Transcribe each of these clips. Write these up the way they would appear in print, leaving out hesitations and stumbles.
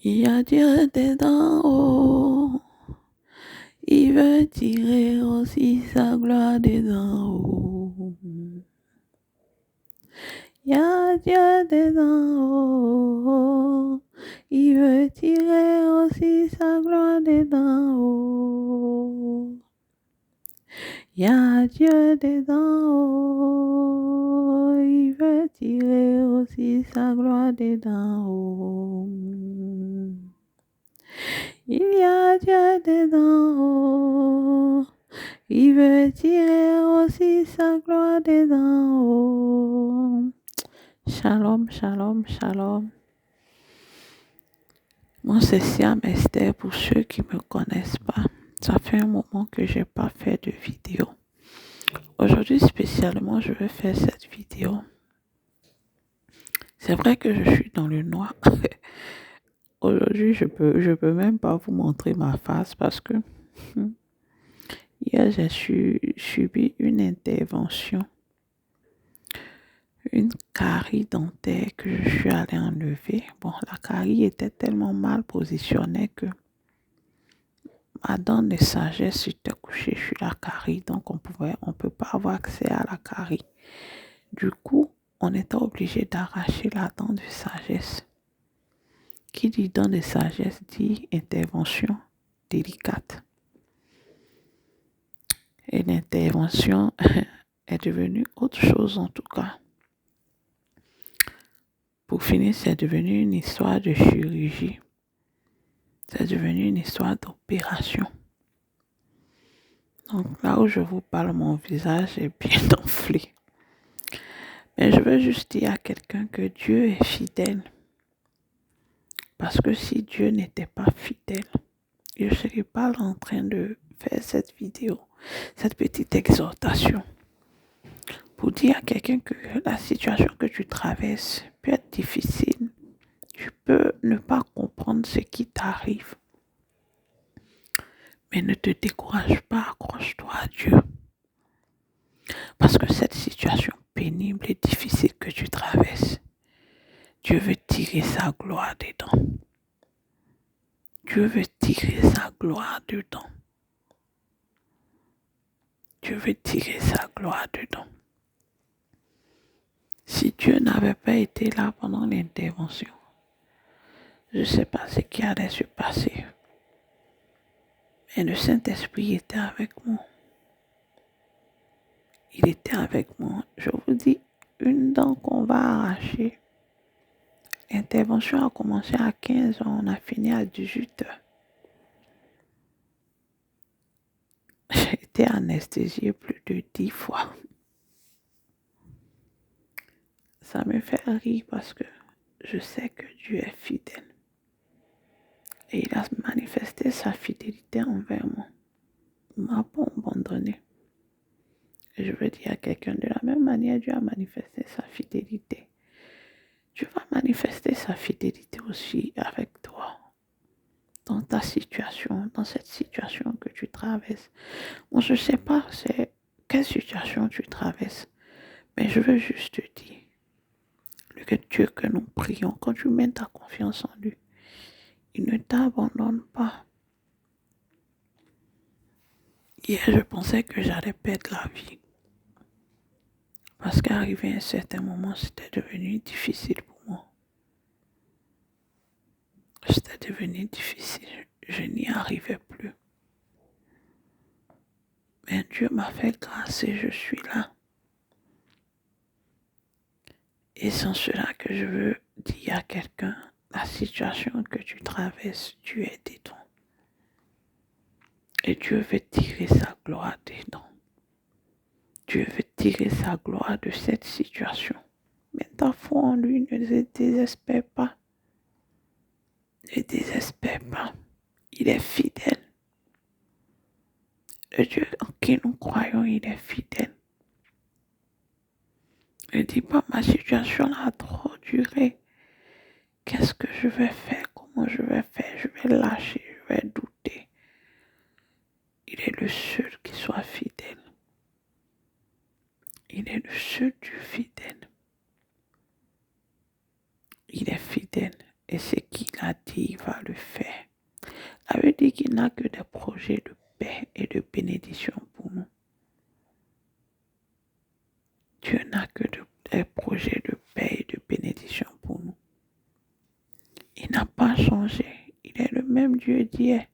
Il y a Dieu d'en haut, il veut tirer aussi sa gloire d'en haut. Il y a Dieu d'en haut, il veut tirer aussi sa gloire d'en haut. Il y a Dieu d'en haut, il veut tirer aussi sa gloire d'en haut. Il y a Dieu d'en haut, il veut tirer aussi sa gloire d'en haut. Shalom, shalom, shalom. Moi, c'est Siam Esther pour ceux qui ne me connaissent pas. Ça fait un moment que je n'ai pas fait de vidéo. Aujourd'hui, spécialement, je vais faire cette vidéo. C'est vrai que je suis dans le noir. Aujourd'hui, je peux même pas vous montrer ma face parce que hier, j'ai subi une intervention, une carie dentaire que je suis allée enlever. Bon, la carie était tellement mal positionnée que ma dent de sagesse était couchée sur la carie, donc on peut pas avoir accès à la carie. Du coup, on était obligé d'arracher la dent de sagesse. Qui dit dent de sagesse dit intervention délicate. Et l'intervention est devenue autre chose en tout cas. Pour finir, c'est devenu une histoire de chirurgie. C'est devenu une histoire d'opération. Donc là où je vous parle, mon visage est bien enflé. Mais je veux juste dire à quelqu'un que Dieu est fidèle. Parce que si Dieu n'était pas fidèle, je ne serais pas là en train de faire cette vidéo, cette petite exhortation. Pour dire à quelqu'un que la situation que tu traverses peut être difficile. Tu peux ne pas comprendre ce qui t'arrive. Mais ne te décourage pas, accroche-toi à Dieu. Parce que cette situation pénible et difficile que tu traverses, Dieu veut tirer sa gloire dedans. Dieu veut tirer sa gloire dedans. Dieu veut tirer sa gloire dedans. Si Dieu n'avait pas été là pendant l'intervention, je ne sais pas ce qui allait se passer. Mais le Saint-Esprit était avec moi. Il était avec moi. Je vous dis, une dent qu'on va arracher. L'intervention a commencé à 15 h, on a fini à 18 h. J'ai été anesthésiée plus de 10 fois. Ça me fait rire parce que je sais que Dieu est fidèle. Et il a manifesté sa fidélité envers moi. Il ne m'a pas abandonné. Et je veux dire à quelqu'un, de la même manière, Dieu a manifesté sa fidélité. Dieu va manifester sa fidélité aussi avec toi. Dans ta situation, dans cette situation que tu traverses. Moi, je ne sais pas c'est quelle situation tu traverses. Mais je veux juste te dire, le Dieu que nous prions, quand tu mets ta confiance en lui, il ne t'abandonne pas. Hier, je pensais que j'allais perdre la vie. Parce qu'arrivé à un certain moment, c'était devenu difficile pour moi. C'était devenu difficile. Je n'y arrivais plus. Mais Dieu m'a fait grâce et je suis là. Et c'est cela que je veux dire à quelqu'un, la situation que tu traverses, Dieu est dedans. Et Dieu veut tirer sa gloire dedans. Dieu veut tirer sa gloire de cette situation. Mais ta foi en lui, ne désespère pas. Ne désespère pas. Il est fidèle. Le Dieu en qui nous croyons, il est fidèle. Ne dis pas, ma situation a trop duré. Qu'est-ce que je vais faire? Comment je vais faire? Je vais lâcher, je vais douter. Il est le seul qui soit fidèle. Il est le seul Dieu fidèle. Il est fidèle. Et ce qu'il a dit, il va qui n'a que des projets de paix et de bénédiction pour nous. Dieu n'a que des projets de paix et de bénédiction pour nous. Il n'a pas changé. Il est le même Dieu d'hier.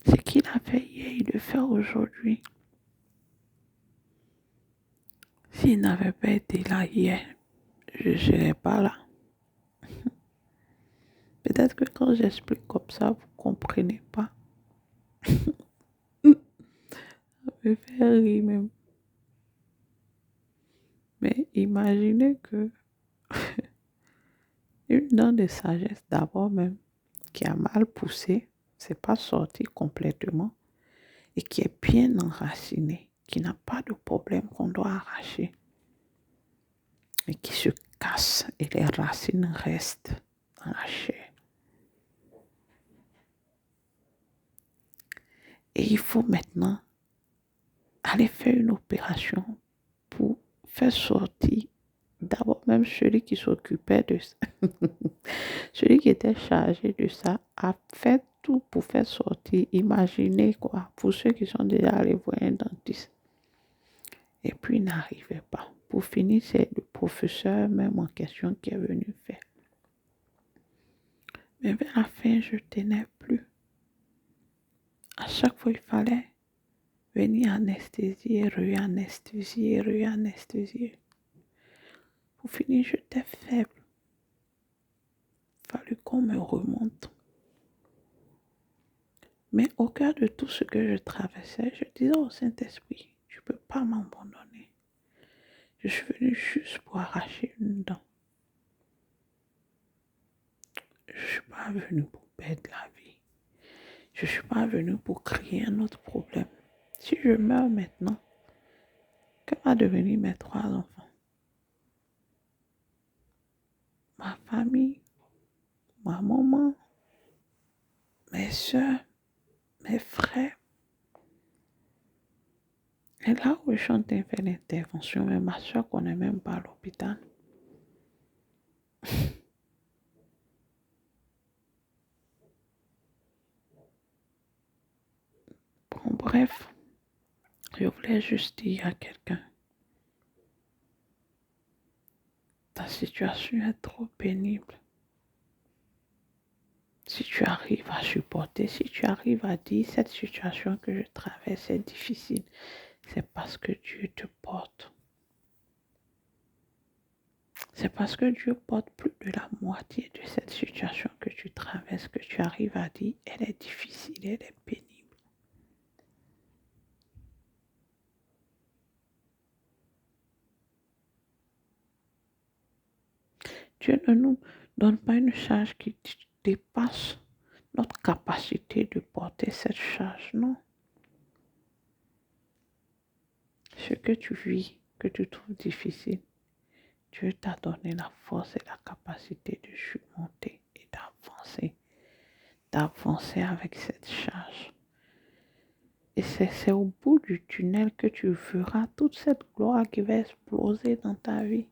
Ce qu'il a fait hier, il le fait aujourd'hui. S'il n'avait pas été là hier, je ne serais pas là. Peut-être que quand j'explique comme ça, vous ne comprenez pas. Ça me fait rire même. Mais imaginez que une dent de sagesse d'abord même, qui a mal poussé, c'est pas sorti complètement, et qui est bien enracinée, qui n'a pas de problème qu'on doit arracher, mais qui se casse et les racines restent dans la chair. Et il faut maintenant aller faire une opération pour faire sortir d'abord même celui qui s'occupait de ça. Celui qui était chargé de ça a fait tout pour faire sortir. Imaginez quoi, pour ceux qui sont déjà allés voir un dentiste. Et puis il n'arrivait pas. Pour finir, c'est le professeur même en question qui est venu faire. Mais vers la fin, je ne tenais plus. À chaque fois, il fallait venir anesthésier, réanesthésier, réanesthésier. Pour finir, j'étais faible. Il fallut qu'on me remonte. Mais au cœur de tout ce que je traversais, je disais au Saint-Esprit, tu ne peux pas m'abandonner. Je suis venu juste pour arracher une dent. Je ne suis pas venu pour perdre la vie. Je ne suis pas venu pour créer un autre problème. Si je meurs maintenant, que va devenir mes 3 enfants? Ma famille, ma maman, mes soeurs, mes frères. Et là où je suis en train de faire l'intervention, mais ma soeur qu'on n'est même pas à l'hôpital. Bon, bref, je voulais juste dire à quelqu'un, ta situation est trop pénible. Si tu arrives à supporter, si tu arrives à dire cette situation que je traverse est difficile, c'est parce que Dieu te porte. C'est parce que Dieu porte plus de la moitié de cette situation que tu traverses, que tu arrives à dire, elle est difficile, elle est pénible. Dieu ne nous donne pas une charge qui dépasse notre capacité de porter cette charge, non. Ce que tu vis, que tu trouves difficile, Dieu t'a donné la force et la capacité de surmonter et d'avancer avec cette charge. Et c'est au bout du tunnel que tu verras toute cette gloire qui va exploser dans ta vie.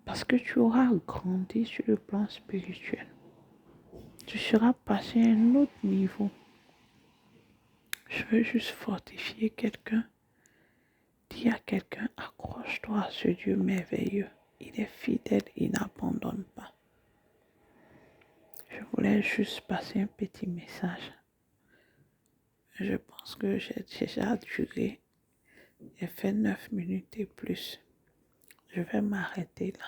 Parce que tu auras grandi sur le plan spirituel. Tu seras passé à un autre niveau. Je veux juste fortifier quelqu'un. Dis à quelqu'un, accroche-toi à ce Dieu merveilleux. Il est fidèle, il n'abandonne pas. Je voulais juste passer un petit message. Je pense que j'ai déjà duré. J'ai fait 9 minutes et plus. Je vais m'arrêter là.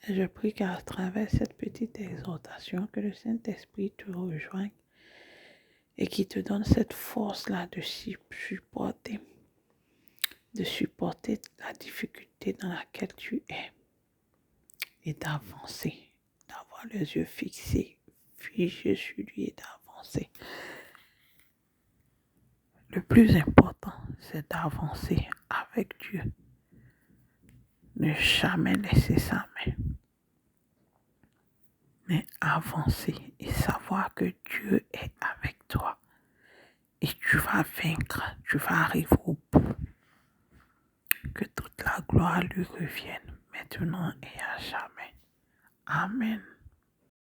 Et je prie qu'à travers cette petite exhortation, que le Saint-Esprit te rejoigne et qu'il te donne cette force-là de supporter la difficulté dans laquelle tu es et d'avancer, d'avoir les yeux fixés sur lui et d'avancer. Le plus important, c'est d'avancer avec Dieu. Ne jamais laisser sa main, mais avancer et savoir que Dieu est avec toi. Et tu vas vaincre, tu vas arriver au bout. Que toute la gloire lui revienne, maintenant et à jamais. Amen.